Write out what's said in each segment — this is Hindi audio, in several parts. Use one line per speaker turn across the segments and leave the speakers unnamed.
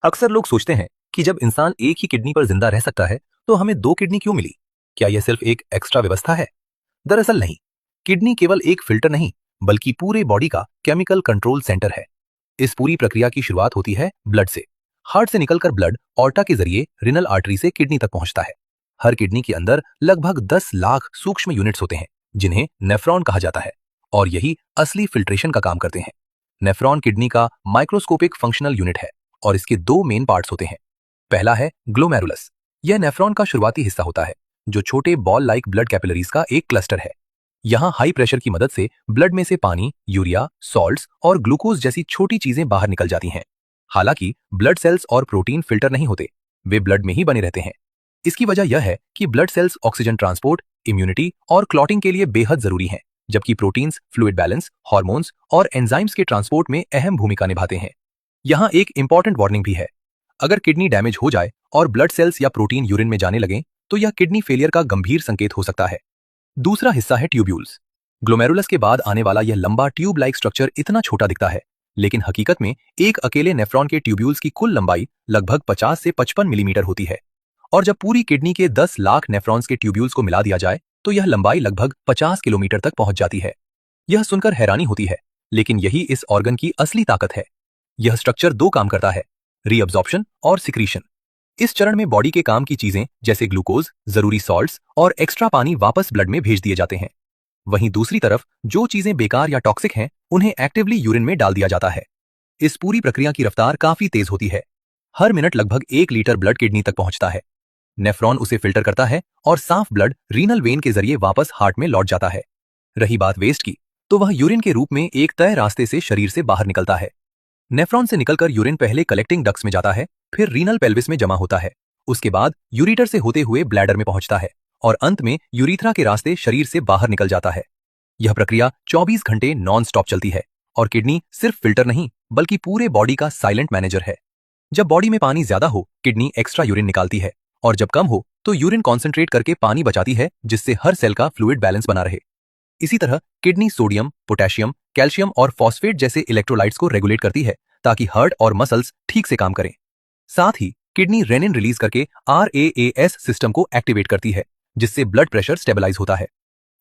अक्सर लोग सोचते हैं कि जब इंसान एक ही किडनी पर जिंदा रह सकता है तो हमें दो किडनी क्यों मिली। क्या यह सिर्फ एक एक्स्ट्रा व्यवस्था है? दरअसल नहीं। किडनी केवल एक फिल्टर नहीं बल्कि पूरे बॉडी का केमिकल कंट्रोल सेंटर है। इस पूरी प्रक्रिया की शुरुआत होती है ब्लड से। हार्ट से निकलकर ब्लड ऑर्टा के जरिए रिनल आर्टरी से किडनी तक पहुंचता है। हर किडनी के अंदर लगभग 10 लाख सूक्ष्म यूनिट्स होते हैं जिन्हें नेफ्रॉन कहा जाता है और यही असली फिल्ट्रेशन का काम करते हैं। नेफ्रॉन किडनी का माइक्रोस्कोपिक फंक्शनल यूनिट है और इसके दो मेन पार्ट्स होते हैं। पहला है ग्लोमेरुलस। यह नेफ्रॉन का शुरुआती हिस्सा होता है जो छोटे बॉल लाइक ब्लड कैपिलरीज का एक क्लस्टर है। यहाँ हाई प्रेशर की मदद से ब्लड में से पानी, यूरिया, सॉल्ट्स और ग्लूकोज जैसी छोटी चीजें बाहर निकल जाती हैं। हालांकि ब्लड सेल्स और प्रोटीन फिल्टर नहीं होते, वे ब्लड में ही बने रहते हैं। इसकी वजह यह है कि blood cells oxygen transport, immunity और क्लॉटिंग के लिए बेहद जरूरी हैं, जबकि प्रोटीन्स फ्लूइड बैलेंस, हार्मोन्स और एंजाइम्स के ट्रांसपोर्ट में अहम भूमिका निभाते हैं। यहाँ एक इंपॉर्टेंट वार्निंग भी है। अगर किडनी डैमेज हो जाए और ब्लड सेल्स या प्रोटीन यूरिन में जाने लगें तो यह किडनी फेलियर का गंभीर संकेत हो सकता है। दूसरा हिस्सा है ट्यूब्यूल्स। ग्लोमेरुलस के बाद आने वाला यह लंबा ट्यूब लाइक स्ट्रक्चर इतना छोटा दिखता है, लेकिन हकीकत में एक अकेले नेफ्रॉन के ट्यूब्यूल्स की कुल लंबाई लगभग 50 से 55 मिलीमीटर होती है। और जब पूरी किडनी के 10 लाख नेफ्रॉन्स के ट्यूब्यूल्स को मिला दिया जाए तो यह लंबाई लगभग 50 किलोमीटर तक पहुंच जाती है। यह सुनकर हैरानी होती है, लेकिन यही इस ऑर्गन की असली ताकत है। यह स्ट्रक्चर दो काम करता है, रीअब्जॉर्प्शन और सिक्रीशन। इस चरण में बॉडी के काम की चीजें जैसे ग्लूकोज, जरूरी सॉल्ट्स और एक्स्ट्रा पानी वापस ब्लड में भेज दिए जाते हैं। वहीं दूसरी तरफ जो चीजें बेकार या टॉक्सिक हैं उन्हें एक्टिवली यूरिन में डाल दिया जाता है। इस पूरी प्रक्रिया की रफ्तार काफी तेज होती है। हर मिनट लगभग 1 लीटर ब्लड किडनी तक पहुंचता है। नेफ्रॉन उसे फिल्टर करता है और साफ ब्लड रीनल वेन के जरिए वापस हार्ट में लौट जाता है। रही बात वेस्ट की, तो वह यूरिन के रूप में एक तय रास्ते से शरीर से बाहर निकलता है। नेफ्रॉन से निकलकर यूरिन पहले कलेक्टिंग डक्ट्स में जाता है, फिर रीनल पेल्विस में जमा होता है। उसके बाद यूरिटर से होते हुए ब्लैडर में पहुंचता है और अंत में यूरिथ्रा के रास्ते शरीर से बाहर निकल जाता है। यह प्रक्रिया 24 घंटे नॉन स्टॉप चलती है और किडनी सिर्फ फिल्टर नहीं बल्कि पूरे बॉडी का साइलेंट मैनेजर है। जब बॉडी में पानी ज्यादा हो किडनी एक्स्ट्रा यूरिन निकालती है और जब कम हो तो यूरिन कॉन्सेंट्रेट करके पानी बचाती है, जिससे हर सेल का फ्लूइड बैलेंस बना रहे। इसी तरह किडनी सोडियम, पोटेशियम, कैल्शियम और फॉस्फेट जैसे इलेक्ट्रोलाइट्स को रेगुलेट करती है ताकि हार्ट और मसल्स ठीक से काम करें। साथ ही किडनी रेनिन रिलीज करके RAAS सिस्टम को एक्टिवेट करती है, जिससे ब्लड प्रेशर स्टेबलाइज होता है।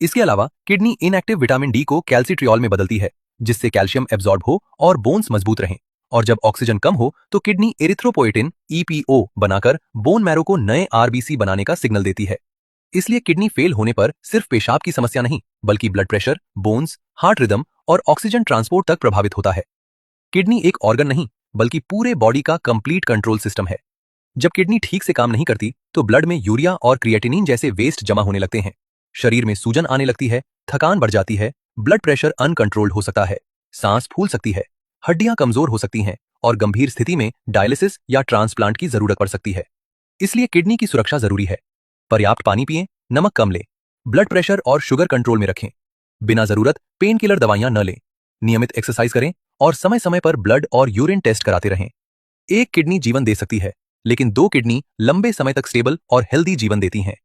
इसके अलावा किडनी इनएक्टिव विटामिन डी को कैल्सिट्रियोल में बदलती है, जिससे कैल्शियम एब्जॉर्ब हो और बोन्स मजबूत रहें। और जब ऑक्सीजन कम हो तो किडनी एरिथ्रोपोएटिन EPO बनाकर बोन मैरो को नए RBC बनाने का सिग्नल देती है। इसलिए किडनी फेल होने पर सिर्फ पेशाब की समस्या नहीं बल्कि blood pressure, bones, heart rhythm और ऑक्सीजन ट्रांसपोर्ट तक प्रभावित होता है। किडनी एक ऑर्गन नहीं बल्कि पूरे बॉडी का कंप्लीट कंट्रोल सिस्टम है। जब किडनी ठीक से काम नहीं करती तो ब्लड में यूरिया और क्रिएटिनिन जैसे वेस्ट जमा होने लगते हैं, शरीर में सूजन आने लगती है, थकान बढ़ जाती है, ब्लड प्रेशर अनकंट्रोल्ड हो सकता है, सांस फूल सकती है, हड्डियां कमजोर हो सकती हैं और गंभीर स्थिति में डायलिसिस या ट्रांसप्लांट की जरूरत पड़ सकती है। इसलिए किडनी की सुरक्षा जरूरी है। पर्याप्त पानी पिएं, नमक कम लें, ब्लड प्रेशर और शुगर कंट्रोल में रखें, बिना जरूरत पेन किलर दवाइयां न लें, नियमित एक्सरसाइज करें और समय समय पर ब्लड और यूरिन टेस्ट कराते रहें। एक किडनी जीवन दे सकती है, लेकिन दो किडनी लंबे समय तक स्टेबल और हेल्दी जीवन देती हैं।